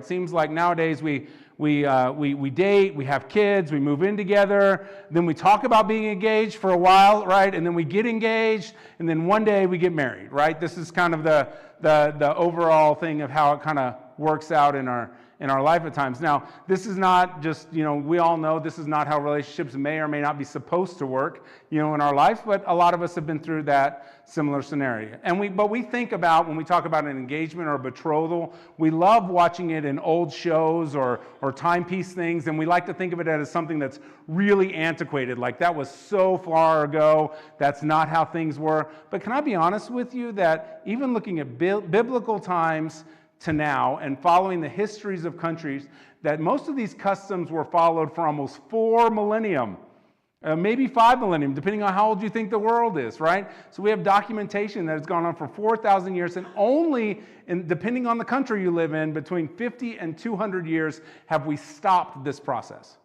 It seems like nowadays we date, we have kids, we move in together, then we talk about being engaged for a while, right? And then we get engaged, and then one day we get married, right? This is kind of the overall thing of how it kind of works out in our life at times. Now, this is not just, we all know this is not how relationships may or may not be supposed to work, in our life, but a lot of us have been through that similar scenario. But we think about, when we talk about an engagement or a betrothal, we love watching it in old shows or timepiece things, and we like to think of it as something that's really antiquated, like that was so far ago, that's not how things were. But can I be honest with you that even looking at biblical times to now and following the histories of countries, that most of these customs were followed for almost 4 millennium, maybe 5 millennium, depending on how old you think the world is, right? So we have documentation that has gone on for 4,000 years, and only, depending on the country you live in, between 50 and 200 years have we stopped this process.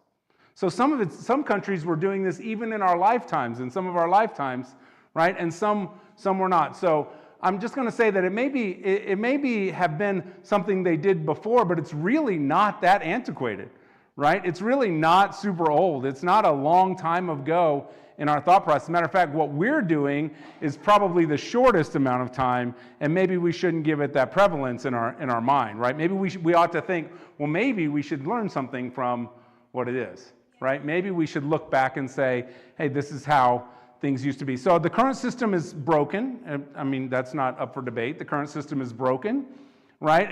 So some countries were doing this even in our lifetimes, in some of our lifetimes, right? And some were not. So I'm just going to say that it may have been something they did before, but it's really not that antiquated, right? It's really not super old. It's not a long time ago in our thought process. As a matter of fact, what we're doing is probably the shortest amount of time, and maybe we shouldn't give it that prevalence in our mind, right? Maybe we ought to think, well, maybe we should learn something from what it is, right? Maybe we should look back and say, hey, this is how things used to be. So the current system is broken. I mean, that's not up for debate. The current system is broken, right?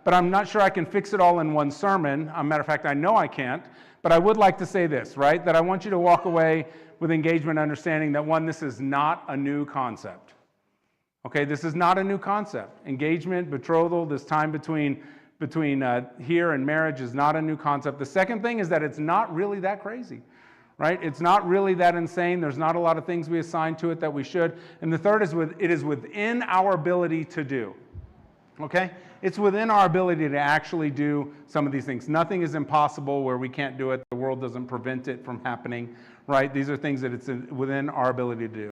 But I'm not sure I can fix it all in one sermon. As a matter of fact, I know I can't. But I would like to say this, right? That I want you to walk away with engagement, understanding that, one, this is not a new concept. Okay, this is not a new concept. Engagement, betrothal, this time between here and marriage is not a new concept. The second thing is that it's not really that crazy. Right? It's not really that insane. There's not a lot of things we assign to it that we should. And the third is it is within our ability to do. Okay? It's within our ability to actually do some of these things. Nothing is impossible where we can't do it. The world doesn't prevent it from happening. Right? These are things that it's within our ability to do.